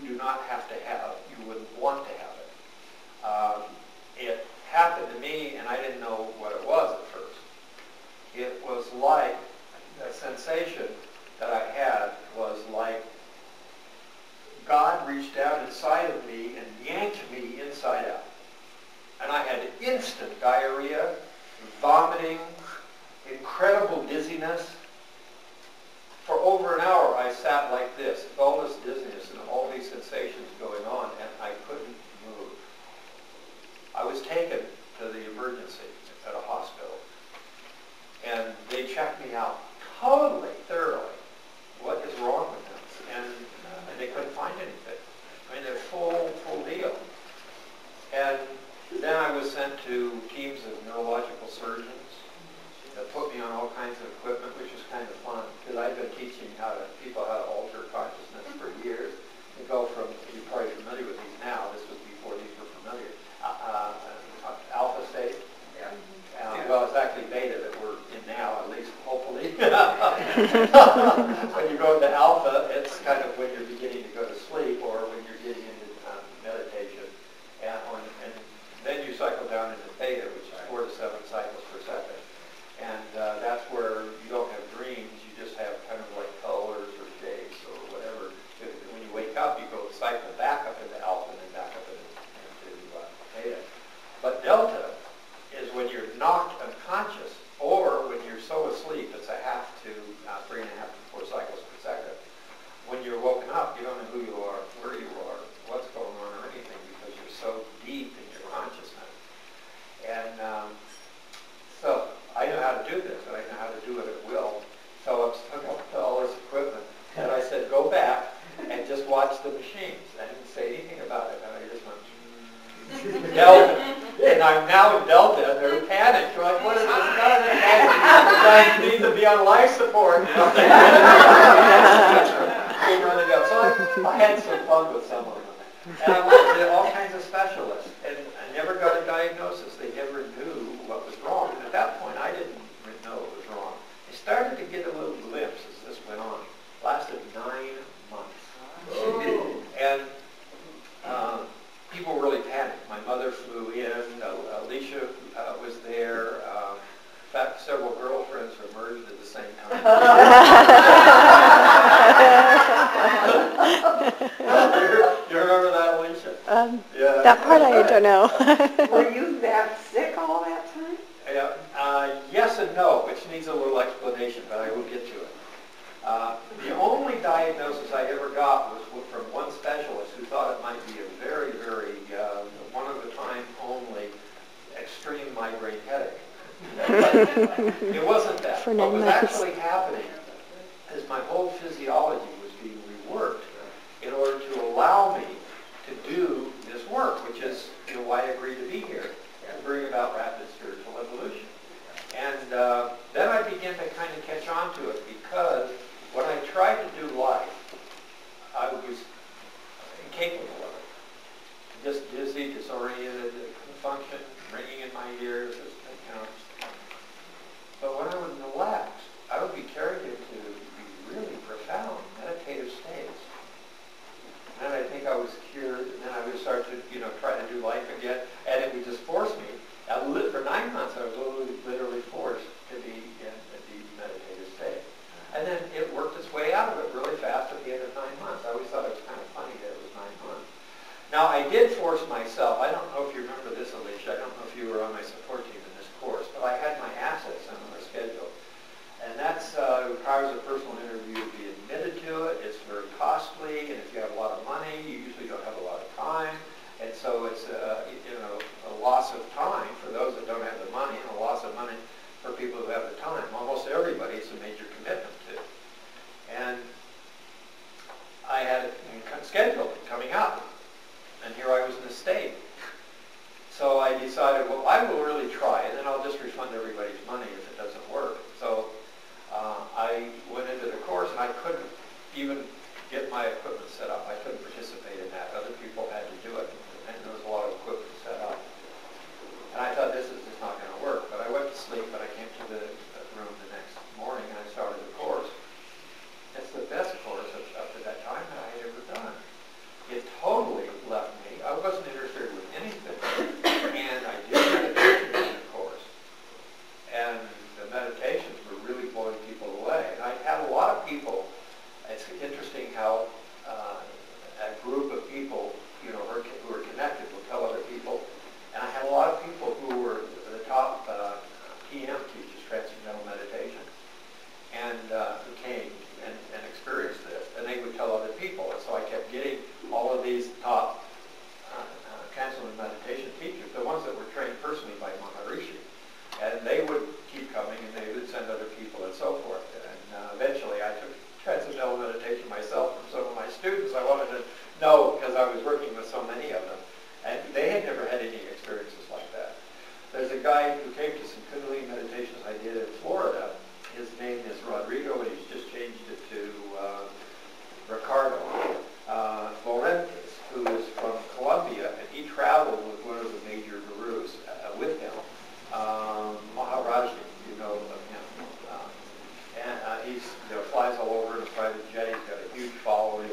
do not have to have, you wouldn't want to have it. It happened to me, and I didn't know what it was at first. It was like, the sensation that I had was like God reached out inside of me and yanked me inside out. And I had instant diarrhea, vomiting, incredible dizziness. For over an hour I sat like this, with all this dizziness and all these sensations going on, and I couldn't move. I was taken to the emergency at a hospital, and they checked me out totally, thoroughly. What is wrong with them? And they couldn't find anything. I mean, they're full deal. And then I was sent to teams of neurological surgeons that put me on all kinds of equipment, which was kind of fun, because I've been teaching people how to alter consciousness for years. To go from, you're probably familiar with these now, this was before these were familiar, alpha state. Yeah. Well, it's actually beta that we're in now, at least, hopefully. When you go into alpha, it's kind of when you're beginning to go to sleep, or when you're getting into meditation. And then you cycle down into theta, which is 4 to 7 cycles per second. And that's where you don't have dreams, you just have kind of like colors or shapes or whatever. When you wake up, you go cycle back up into alpha and then back up into theta. But delta is when you're knocked unconscious, or when you're so asleep, it's 1/2 to 3.5 to 4 cycles per second. When you're woken up, you don't know who you are, where you are, what's going on, or anything, because you're so deep in your consciousness. And so I know how to do this, and I know how to do it at will. So I took up all this equipment, and I said, go back and just watch the machines. I didn't say anything about it, and I just went, Delta. And I'm now in Delta, and they're panicked. They're like, what is this guy needs to be on life support? You know? So I had some fun with some of them. And I went to all kinds of specialists, and I never got a diagnosis. They never knew what was wrong. And at that point, I didn't know what was wrong. I started to get a little glimpse as this went on. It lasted 9 months. And people really panicked. My mother flew in. Alicia was there. In fact, several girlfriends emerged at the same time. You remember that, Alicia? Yeah. That part I don't know. Were you that sick all that time? Yes and no, which needs a little explanation, but I will get to it. The only diagnosis I ever got was from one specialist who thought it might be a very, very one-of-a-time only extreme migraine headache. It wasn't that. For 9 what was months. actually happening is my whole physiology was being reworked in order to allow me to do this work, which is why I agreed to be here, to bring about rapid spiritual evolution. And then I began to kind of catch on to it, because when I tried to do life, I was incapable of it. Just dizzy, disoriented, couldn't function, ringing in my ears, But when I would relax, I would be carried into really profound meditative states. And then I think I was cured, and then I would start to, try to do life again, and it would just force me. For 9 months, I was literally forced to be in a deep meditative state. And then it worked its way out of it really fast at the end of 9 months. I always thought it was kind of funny that it was 9 months. Now, I did force myself. I don't know if you remember this, Alicia. I don't know if you were on my support team in this course, but I had my assets on a schedule. And that requires a personal interview to be admitted to it. It's very costly, and if you have a lot of money, you usually don't have a lot of time. And so it's a loss of time for those that don't have the money, and a loss of money for people who have the time. Almost everybody it's a major commitment to. And I had it scheduled coming up, and here I was in a state. So I decided, well, I will really try, and then I'll just refund everybody's money if it doesn't work. So I went into the course, and I couldn't even get my equipment set up. I couldn't participate in that. Other people had to do it, and there was a lot of equipment set up. And I thought, this is just not going to work. But I went to sleep, but I came to the room the next morning, and I started the course. It's the best course up to that time that I had ever done. It these top transcendental meditation teachers, the ones that were trained personally by Maharishi. And they would keep coming, and they would send other people and so forth. And eventually I took transcendental meditation myself from some of my students. I wanted to know, because I was working with so many of them. And they had never had any experiences like that. There's a guy who came to some Kundalini meditations I did in Florida. His name is Rodrigo, and he's just changed it to Ricardo Florentes, who is from Colombia, and he traveled with one of the major gurus with him, Maharaj, you know of him. And he flies all over in a private jet. He's got a huge following.